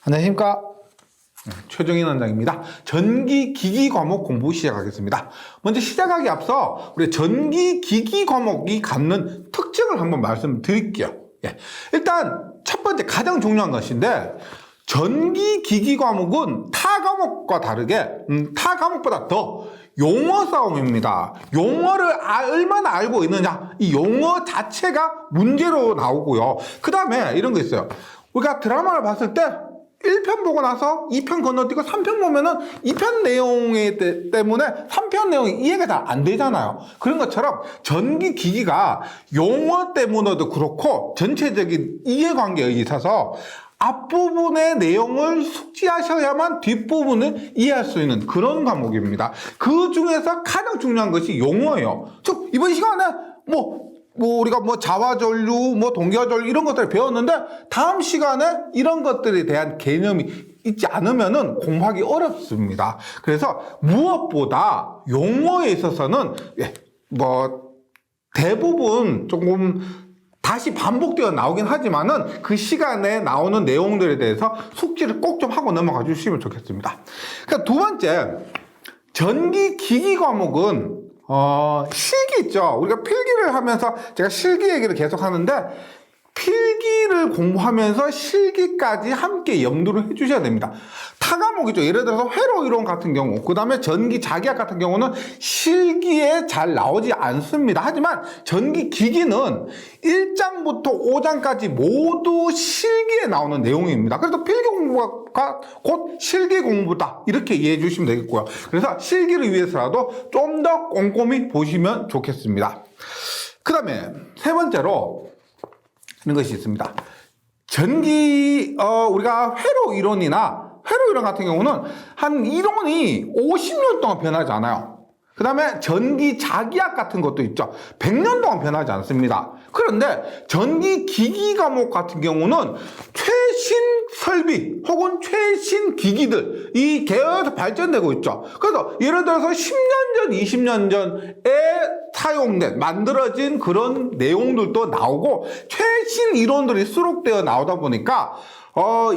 안녕하십니까. 최종인 원장입니다. 전기기기 과목 공부 시작하겠습니다. 먼저 시작하기 앞서 우리 전기기기 과목이 갖는 특징을 한번 말씀드릴게요. 일단 첫 번째 가장 중요한 것인데, 전기기기 과목은 타 과목과 다르게 타 과목보다 더 용어 싸움입니다. 용어를 얼마나 알고 있느냐, 이 용어 자체가 문제로 나오고요. 그 다음에 이런 거 있어요. 우리가 드라마를 봤을 때 1편 보고 나서 2편 건너뛰고 3편 보면은 2편 내용에 때문에 3편 내용이 이해가 잘 안 되잖아요. 그런 것처럼 전기기기가 용어 때문에도 그렇고 전체적인 이해관계에 있어서 앞부분의 내용을 숙지하셔야만 뒷부분을 이해할 수 있는 그런 과목입니다. 그 중에서 가장 중요한 것이 용어예요. 즉 이번 시간에 우리가 자화전류, 동기화전류 이런 것들을 배웠는데, 다음 시간에 이런 것들에 대한 개념이 있지 않으면은 공부하기 어렵습니다. 그래서 무엇보다 용어에 있어서는 대부분 조금 다시 반복되어 나오긴 하지만은 그 시간에 나오는 내용들에 대해서 숙지를 꼭 좀 하고 넘어가 주시면 좋겠습니다. 그러니까 두 번째, 전기기기 과목은 실기 있죠. 우리가 필기를 하면서 제가 실기 얘기를 계속 하는데, 필기를 공부하면서 실기까지 함께 염두를 해주셔야 됩니다. 타 과목이죠. 예를 들어서 회로 이론 같은 경우, 그 다음에 전기 자기학 같은 경우는 실기에 잘 나오지 않습니다. 하지만 전기 기기는 1장부터 5장까지 모두 실기에 나오는 내용입니다. 그래서 필기 공부가 곧 실기 공부다, 이렇게 이해해 주시면 되겠고요. 그래서 실기를 위해서라도 좀 더 꼼꼼히 보시면 좋겠습니다. 그 다음에 세 번째로 하는 것이 있습니다. 우리가 회로 이론 같은 경우는 한 이론이 50년 동안 변하지 않아요. 그 다음에 전기 자기학 같은 것도 있죠. 100년 동안 변하지 않습니다. 그런데 전기 기기 과목 같은 경우는 최신 설비 혹은 최신 기기들이 계속 발전되고 있죠. 그래서 예를 들어서 10년 전, 20년 전에 사용된, 만들어진 그런 내용들도 나오고 최신 이론들이 수록되어 나오다 보니까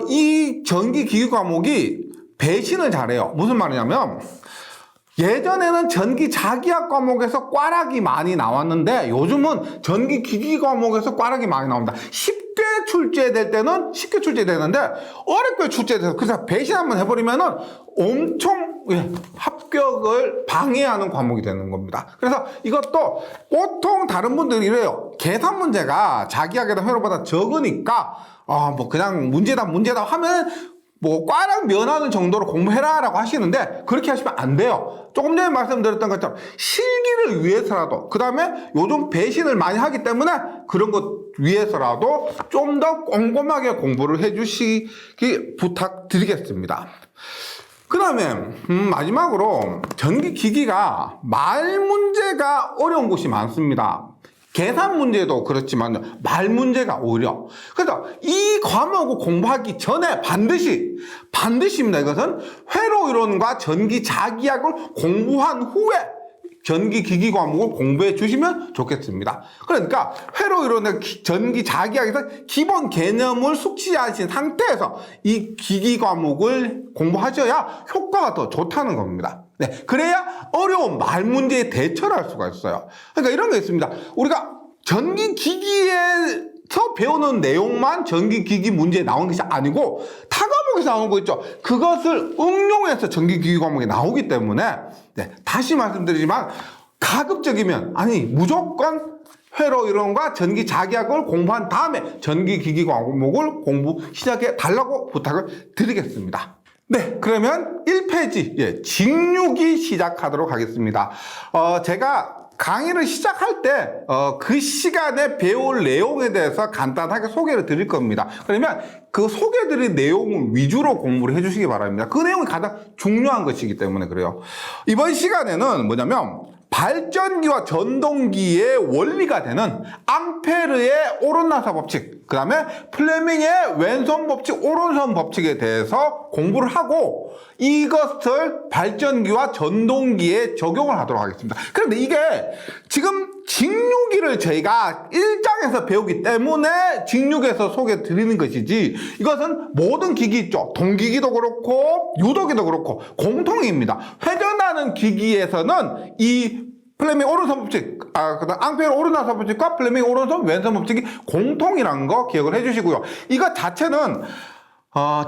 이 전기기기 과목이 배신을 잘해요. 무슨 말이냐면, 예전에는 전기 자기학 과목에서 꽈락이 많이 나왔는데, 요즘은 전기 기기 과목에서 꽈락이 많이 나옵니다. 쉽게 출제될 때는 쉽게 출제되는데, 어렵게 출제돼서 그래서 배신 한번 해버리면은 엄청 합격을 방해하는 과목이 되는 겁니다. 그래서 이것도 보통 다른 분들이 이래요. 계산 문제가 자기학이나 회로보다 적으니까 그냥 문제다 하면 꽈락 면하는 정도로 공부해라 라고 하시는데, 그렇게 하시면 안 돼요. 조금 전에 말씀드렸던 것처럼 실기를 위해서라도, 그 다음에 요즘 배신을 많이 하기 때문에 그런 것 위해서라도 좀 더 꼼꼼하게 공부를 해주시기 부탁드리겠습니다. 그 다음에 마지막으로 전기기기가 말 문제가 어려운 곳이 많습니다. 계산 문제도 그렇지만 말 문제가 오히려. 그래서 이 과목을 공부하기 전에 반드시입니다. 이것은 회로 이론과 전기 자기학을 공부한 후에 전기기기 과목을 공부해 주시면 좋겠습니다. 그러니까 회로 이론의 전기 자기학에서 기본 개념을 숙지하신 상태에서 이 기기 과목을 공부하셔야 효과가 더 좋다는 겁니다. 그래야 어려운 말 문제에 대처를 할 수가 있어요. 그러니까 이런 게 있습니다. 우리가 전기기기에서 배우는 내용만 전기기기 문제에 나오는 것이 아니고 타 과목에서 나오는 거 있죠. 그것을 응용해서 전기기기 과목에 나오기 때문에, 다시 말씀드리지만 가급적이면, 무조건 회로 이론과 전기 자기학을 공부한 다음에 전기기기 과목을 공부 시작해 달라고 부탁을 드리겠습니다. 그러면 1페이지 직육이 시작하도록 하겠습니다. 제가 강의를 시작할 때 그 시간에 배울 내용에 대해서 간단하게 소개를 드릴 겁니다. 그러면 그 소개드린 내용을 위주로 공부를 해주시기 바랍니다. 그 내용이 가장 중요한 것이기 때문에 그래요. 이번 시간에는 뭐냐면 발전기와 전동기의 원리가 되는 앙페르의 오른나사 법칙, 그 다음에 플레밍의 왼손 법칙, 오른손 법칙에 대해서 공부를 하고 이것을 발전기와 전동기에 적용을 하도록 하겠습니다. 그런데 이게 지금 직류기를 저희가 1장에서 배우기 때문에 직류기에서 소개해 드리는 것이지, 이것은 모든 기기 있죠. 동기기도 그렇고 유도기도 그렇고 공통입니다. 회전하는 기기에서는 이 플레밍 오른손 법칙, 그다음 앙페르 오른나사 법칙과 플레밍 오른손 왼손 법칙이 공통이라는 거 기억을 해주시고요. 이것 자체는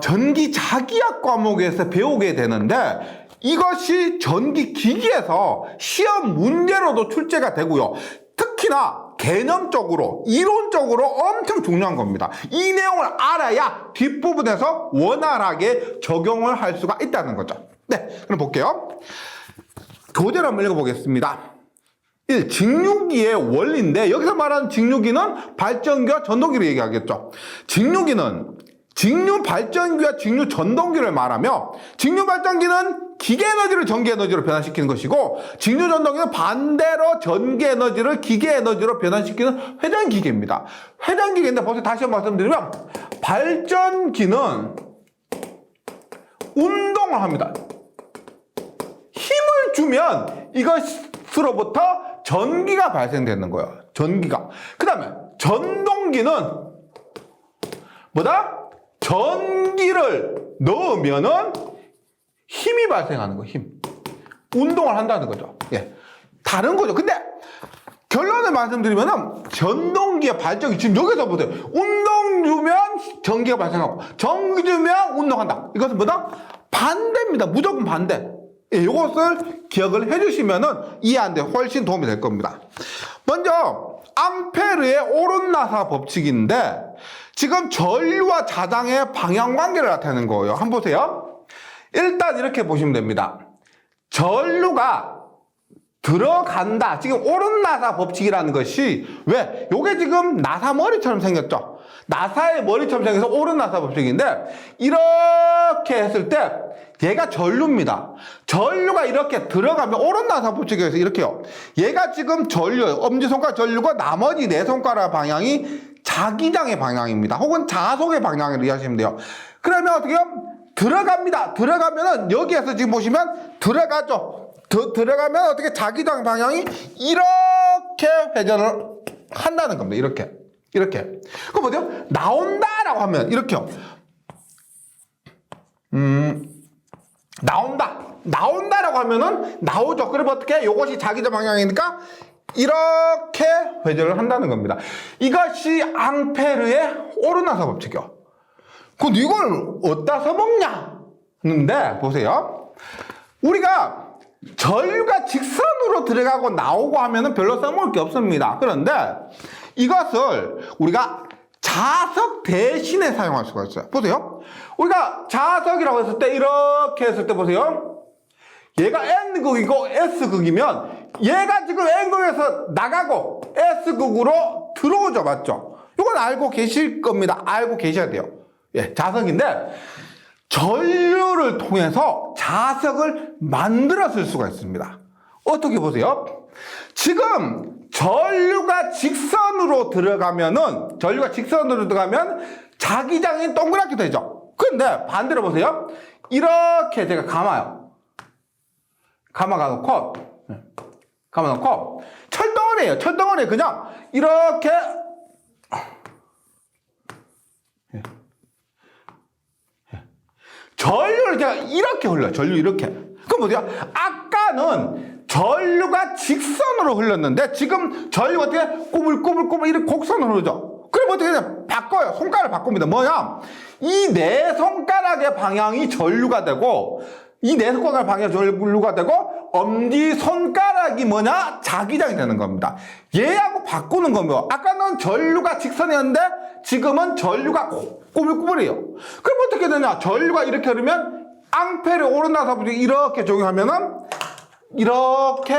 전기 자기학 과목에서 배우게 되는데, 이것이 전기 기기에서 시험 문제로도 출제가 되고요. 특히나 개념적으로, 이론적으로 엄청 중요한 겁니다. 이 내용을 알아야 뒷부분에서 원활하게 적용을 할 수가 있다는 거죠. 네, 그럼 볼게요. 교재를 한번 읽어보겠습니다. 1. 직류기의 원리인데, 여기서 말하는 직류기는 발전기와 전동기를 얘기하겠죠. 직류기는 직류 발전기와 직류 전동기를 말하며, 직류 발전기는 기계 에너지를 전기 에너지로 변환시키는 것이고, 직류 전동기는 반대로 전기 에너지를 기계 에너지로 변환시키는 회전기계입니다. 회전기계인데, 벌써 다시 한번 말씀드리면, 발전기는 운동을 합니다. 힘을 주면 이것으로부터 전기가 발생되는 거예요. 전기가. 그 다음에 전동기는 뭐다? 전기를 넣으면은 힘이 발생하는 거예요. 힘. 운동을 한다는 거죠. 예. 다른 거죠. 근데 결론을 말씀드리면은 전동기의 발전기, 지금 여기서 보세요. 운동 주면 전기가 발생하고 전기 주면 운동한다. 이것은 뭐다? 반대입니다. 무조건 반대. 예, 이것을 기억을 해주시면은 이해하는데 훨씬 도움이 될 겁니다. 먼저 앙페르의 오른나사 법칙인데, 지금 전류와 자장의 방향 관계를 나타내는 거예요. 한번 보세요. 일단 이렇게 보시면 됩니다. 전류가 들어간다. 지금 오른나사 법칙이라는 것이, 왜? 요게 지금 나사 머리처럼 생겼죠. 나사의 머리처럼 생겨서 오른나사 법칙인데, 이렇게 했을 때 얘가 전류입니다. 전류가 이렇게 들어가면 오른나사 법칙에서 이렇게요. 얘가 지금 전류예요. 엄지손가락 전류고 나머지 네 손가락 방향이 자기장의 방향입니다. 혹은 자속의 방향으로 이해하시면 돼요. 그러면 어떻게 해요? 들어갑니다. 들어가면은 여기에서 지금 보시면 들어가죠. 들어가면 어떻게 자기장 방향이 이렇게 회전을 한다는 겁니다. 이렇게. 이렇게. 그럼 어때요? 나온다라고 하면 이렇게요. 나온다라고 하면은 나오죠. 그러면 어떻게? 이것이 자기장 방향이니까 이렇게 회전을 한다는 겁니다. 이것이 앙페르의 오른나사 법칙이요. 그럼 이걸 어디다 써먹냐? 근데 보세요. 우리가 전류가 직선으로 들어가고 나오고 하면은 별로 써먹을 게 없습니다. 그런데 이것을 우리가 자석 대신에 사용할 수가 있어요. 보세요. 우리가 자석이라고 했을 때 이렇게 했을 때 보세요. 얘가 N극이고 S극이면 얘가 지금 N극에서 나가고 S극으로 들어오죠. 맞죠? 이건 알고 계실 겁니다. 알고 계셔야 돼요. 예, 자석인데 전류를 통해서 자석을 만들어 쓸 수가 있습니다. 어떻게 보세요? 지금 전류가 직선으로 들어가면 자기장이 동그랗게 되죠. 근데 반대로 보세요. 이렇게 제가 감아요. 감아놓고 철덩어리예요. 철덩어리 그냥 이렇게 전류를 제가 이렇게 흘러요. 전류 이렇게. 그럼 뭐죠? 아까는 전류가 직선으로 흘렀는데 지금 전류가 어떻게 꼬불꼬불꼬불 이렇게 곡선으로 흐르죠. 그럼 어떻게 해요? 바꿔요. 손가락을 바꿉니다. 뭐냐? 이 네 손가락의 방향이 전류가 되고 이 네 손가락 방향이 전류가 되고 엄지 손가락이 뭐냐? 자기장이 되는 겁니다. 얘하고 바꾸는 겁니다. 아까는 전류가 직선이었는데 지금은 전류가 꼬불꼬불해요. 그럼 어떻게 되냐? 전류가 이렇게 흐르면 앙페르 오른나사 법칙 이렇게 적용하면은 이렇게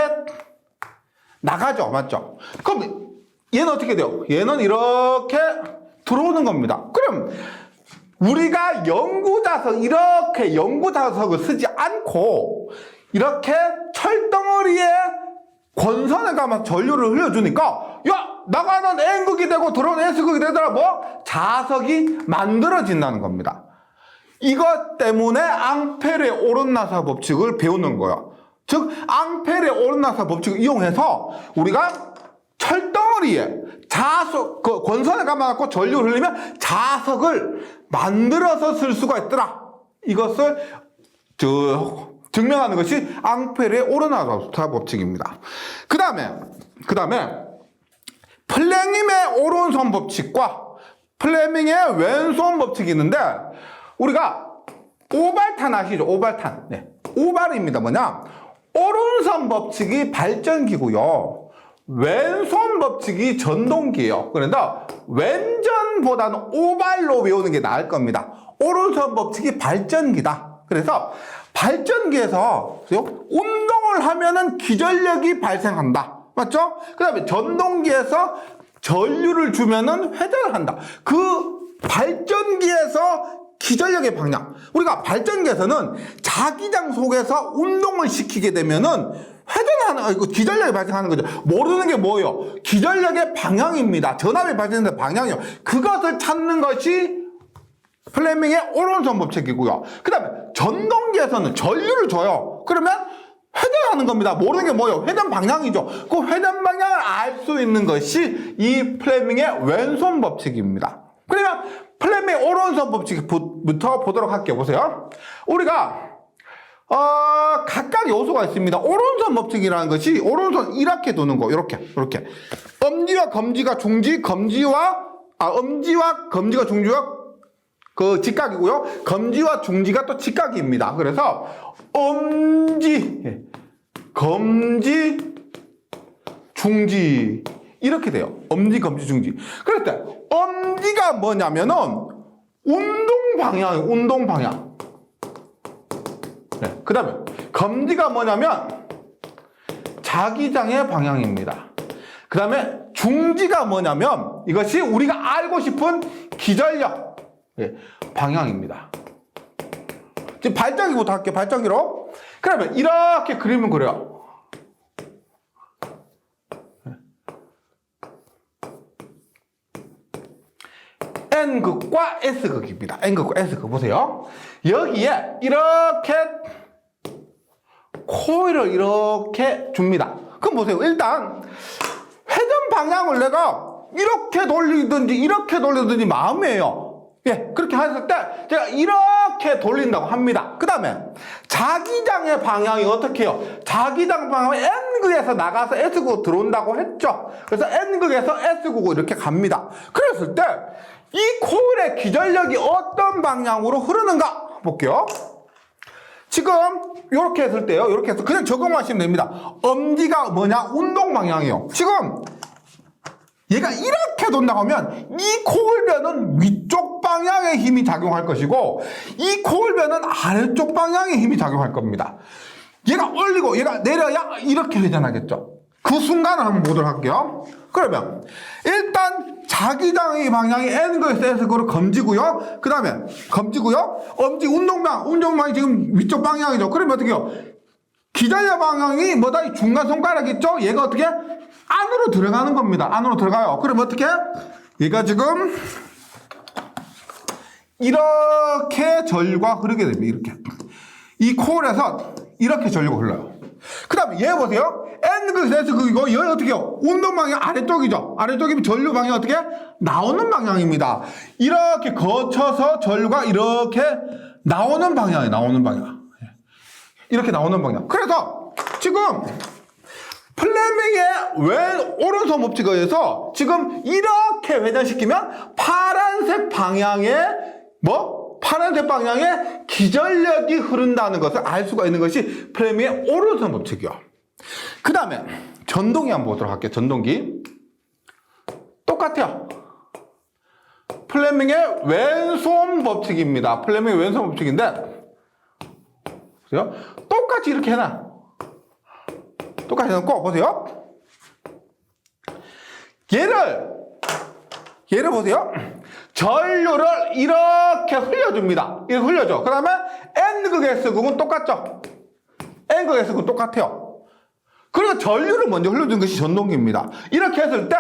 나가죠. 맞죠? 그럼 얘는 어떻게 돼요? 얘는 이렇게 들어오는 겁니다. 그럼 우리가 연구자석을 쓰지 않고 이렇게 철덩어리에 권선에 가면 전류를 흘려주니까 야 나가는 N극이 되고 들어오는 S극이 되더라 뭐 자석이 만들어진다는 겁니다. 이것 때문에 앙페르의 오른나사 법칙을 배우는 거예요. 즉 앙페르의 오른나사 법칙을 이용해서 우리가 철덩어리에 자석, 권선에 감아갖고 전류를 흘리면 자석을 만들어서 쓸 수가 있더라. 이것을 증명하는 것이 앙페르의 오른나사 법칙입니다. 그 다음에 플랭님의 오른손 법칙과 플레밍의 왼손 법칙이 있는데 우리가 오발탄 아시죠? 오발탄. 네. 오발입니다. 뭐냐? 오른손 법칙이 발전기고요. 왼손 법칙이 전동기예요. 그런데 왼전보다는 오발로 외우는 게 나을 겁니다. 오른손 법칙이 발전기다. 그래서 발전기에서 운동을 하면은 기전력이 발생한다. 맞죠? 그 다음에 전동기에서 전류를 주면은 회전을 한다. 그 발전기에서 기전력의 방향. 우리가 발전기에서는 자기장 속에서 운동을 시키게 되면은 기전력이 발생하는 거죠. 모르는 게 뭐예요? 기전력의 방향입니다. 전압이 발생하는 방향이요. 그것을 찾는 것이 플레밍의 오른손 법칙이고요. 그 다음에 전동기에서는 전류를 줘요. 그러면 회전하는 겁니다. 모르는 게 뭐예요? 회전 방향이죠. 그 회전 방향을 알 수 있는 것이 이 플레밍의 왼손 법칙입니다. 그러면 플레밍의 오른손 법칙부터 보도록 할게요. 보세요. 우리가 각각 요소가 있습니다. 오른손 법칙이라는 것이 오른손 이렇게 도는 거, 이렇게. 엄지와 검지가 중지, 엄지와 검지가 중지와 그 직각이고요. 검지와 중지가 또 직각입니다. 그래서 엄지, 검지, 중지 이렇게 돼요. 엄지, 검지, 중지. 그럴 때 엄지가 뭐냐면은 운동 방향. 네. 그 다음에 검지가 뭐냐면 자기장의 방향입니다. 그 다음에 중지가 뭐냐면 이것이 우리가 알고 싶은 기전력 방향입니다. 지금 발전기부터 할게요. 발전기로. 그러면 이렇게 그림을 그려요. N극과 S극입니다. N극과 S극 보세요. 여기에 이렇게 코일을 이렇게 줍니다. 그럼 보세요. 일단 회전 방향을 내가 이렇게 돌리든지 마음이에요. 예, 그렇게 했을 때 제가 이렇게 돌린다고 합니다. 그 다음에 자기장의 방향이 어떻게 해요? 자기장 방향은 N극에서 나가서 S극으로 들어온다고 했죠. 그래서 N극에서 S극으로 이렇게 갑니다. 그랬을 때 이 코일의 기전력이 어떤 방향으로 흐르는가 볼게요. 지금 이렇게 했을 때요. 이렇게 해서 그냥 적용하시면 됩니다. 엄지가 뭐냐? 운동 방향이에요. 지금 얘가 이렇게 돈다고 하면 이 코일변은 위쪽 방향의 힘이 작용할 것이고 이 코일변은 아래쪽 방향의 힘이 작용할 겁니다. 얘가 올리고 얘가 내려야 이렇게 회전하겠죠. 그 순간을 한번 보도록 할게요. 그러면 일단 자기장의 방향이 N극에서 S극으로 검지고요. 그 다음에 검지고요. 엄지 운동방이 지금 위쪽 방향이죠. 그러면 어떻게 해요? 기전력 방향이 뭐다? 이 중간 손가락 있죠? 얘가 어떻게? 안으로 들어가는 겁니다. 안으로 들어가요. 그럼 어떻게? 얘가 지금 이렇게 전류가 흐르게 됩니다. 이렇게. 이 코일에서 이렇게 전류가 흘러요. 그 다음에 얘 보세요. N극에서 S극이고 얘는 어떻게 해요? 운동 방향 아래쪽이죠. 아래쪽이면 전류 방향이 어떻게? 나오는 방향입니다. 이렇게 거쳐서 전류가 이렇게 나오는 방향이에요. 나오는 방향. 이렇게 나오는 방향. 그래서 지금 플레밍의 오른손 법칙에 의해서 지금 이렇게 회전시키면 파란색 방향의 파란색 방향의 기전력이 흐른다는 것을 알 수가 있는 것이 플레밍의 오른손 법칙이요. 그 다음에 전동기 한번 보도록 할게요. 전동기. 똑같아요. 플레밍의 왼손 법칙입니다. 플레밍의 왼손 법칙인데 보세요. 똑같이 이렇게 해놔. 똑같이 해놓고 보세요. 얘를 보세요. 전류를 이렇게 흘려줍니다. 이렇게 흘려줘. 그 다음에 N극 S극은 똑같죠. N극 S극은 똑같아요. 그리고 전류를 먼저 흘려준 것이 전동기입니다. 이렇게 했을 때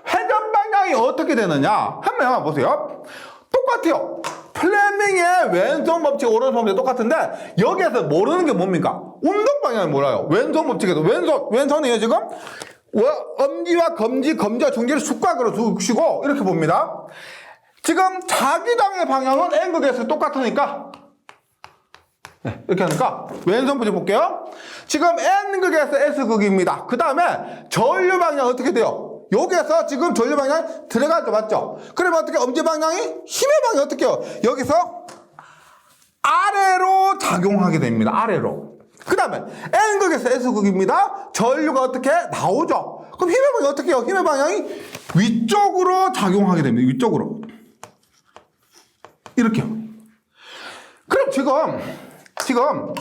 회전 방향이 어떻게 되느냐 하면 보세요. 똑같아요. 플레밍의 왼손 법칙, 오른손 법칙 똑같은데 여기에서 모르는 게 뭡니까? 운동 방향이 몰라요. 왼손 법칙에서 왼손이에요 지금. 엄지와 검지와 중지를 숟가락으로 두시고 이렇게 봅니다. 지금 자기장의 방향은 N극에서 똑같으니까 이렇게 하니까 왼손 법칙 볼게요. 지금 N극에서 S극입니다. 그 다음에 전류 방향 어떻게 돼요? 여기에서 지금 전류 방향이 들어가죠, 맞죠? 그러면 어떻게 엄지 방향이 힘의 방향이 어떻게 해요? 여기서 아래로 작용하게 됩니다. 아래로. 그 다음에 N극에서 S극입니다. 전류가 어떻게 나오죠? 그럼 힘의 방향이 어떻게 해요? 힘의 방향이 위쪽으로 작용하게 됩니다. 위쪽으로. 이렇게요. 그럼 지금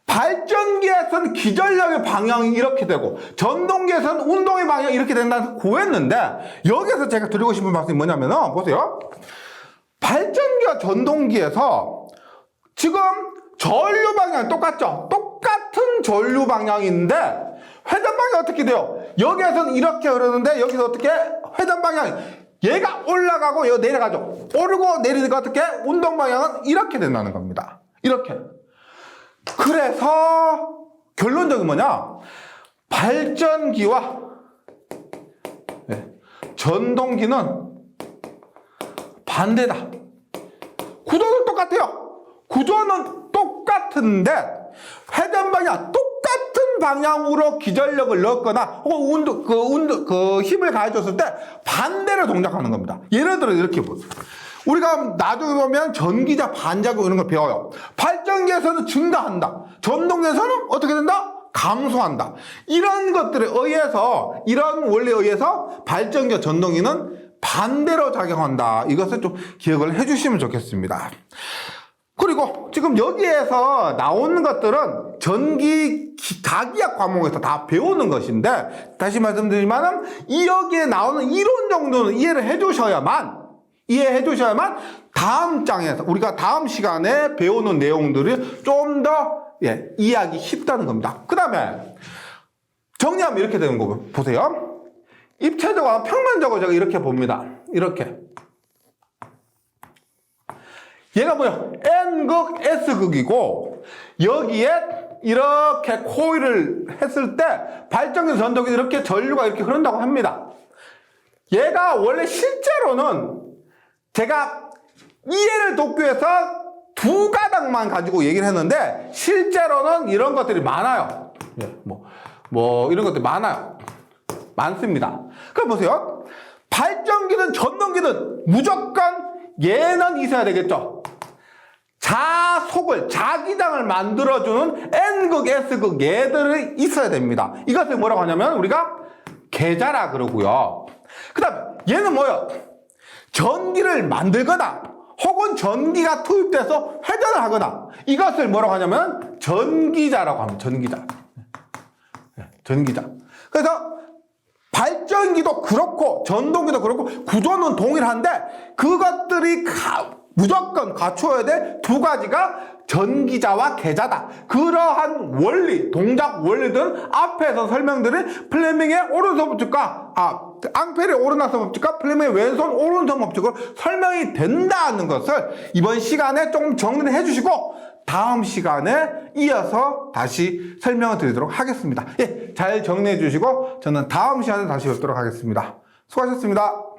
발전기에서는 기전력의 방향이 이렇게 되고 전동기에서는 운동의 방향이 이렇게 된다고 구했는데 여기서 제가 드리고 싶은 말씀이 뭐냐면 보세요. 발전기와 전동기에서 지금 전류 방향이 똑같죠? 똑같은 전류 방향인데 회전 방향이 어떻게 돼요? 여기에서는 이렇게 흐르는데 여기서 어떻게 회전 방향이 얘가 올라가고 얘가 내려가죠. 오르고 내리니까 어떻게 운동 방향은 이렇게 된다는 겁니다. 이렇게. 그래서 결론적인 뭐냐? 발전기와 전동기는 반대다. 구조는 똑같아요. 구조는 똑같은데 회전 방향 똑같은 방향으로 기전력을 넣거나 혹은 그 힘을 가해줬을 때 반대로 동작하는 겁니다. 예를 들어 이렇게 보세요. 우리가 나중에 보면 전기자 반작용 이런 걸 배워요. 발전기에서는 증가한다. 전동기에서는 어떻게 된다? 감소한다. 이런 것들에 의해서, 이런 원리에 의해서 발전기와 전동기는 반대로 작용한다. 이것을 좀 기억을 해주시면 좋겠습니다. 그리고 지금 여기에서 나오는 것들은 전기 자기학 과목에서 다 배우는 것인데 다시 말씀드리면 여기에 나오는 이론 정도는 이해해 주셔야만 다음 장에서 우리가 다음 시간에 배우는 내용들이 좀 더 이해하기 쉽다는 겁니다. 그 다음에 정리하면 이렇게 되는 거 보세요. 입체적으로 평면적으로 제가 이렇게 봅니다. 이렇게 얘가 뭐야? N극, S극이고 여기에 이렇게 코일을 했을 때 발전기 전동기 이렇게 전류가 이렇게 흐른다고 합니다. 얘가 원래 실제로는 제가 이해를 돕기 위해서 두 가닥만 가지고 얘기를 했는데 실제로는 이런 것들이 많아요. 이런 것들이 많습니다. 그럼 보세요. 발전기든 전동기든 무조건 얘는 있어야 되겠죠. 자기장을 만들어주는 N극, S극 얘들이 있어야 됩니다. 이것을 뭐라고 하냐면 우리가 계자라 그러고요. 그 다음에 얘는 뭐예요? 전기를 만들거나 혹은 전기가 투입돼서 회전을 하거나 이것을 뭐라고 하냐면 전기자라고 합니다. 전기자. 그래서 발전기도 그렇고 전동기도 그렇고 구조는 동일한데 그것들이 무조건 갖춰야 될 두 가지가 전기자와 계자다. 그러한 원리, 동작 원리들은 앞에서 설명드린 플레밍의 오른손 법칙과 앙페르의 오른손 법칙과 플레밍의 왼손 오른손 법칙으로 설명이 된다는 것을 이번 시간에 좀 정리를 해주시고 다음 시간에 이어서 다시 설명을 드리도록 하겠습니다. 잘 정리해 주시고 저는 다음 시간에 다시 뵙도록 하겠습니다. 수고하셨습니다.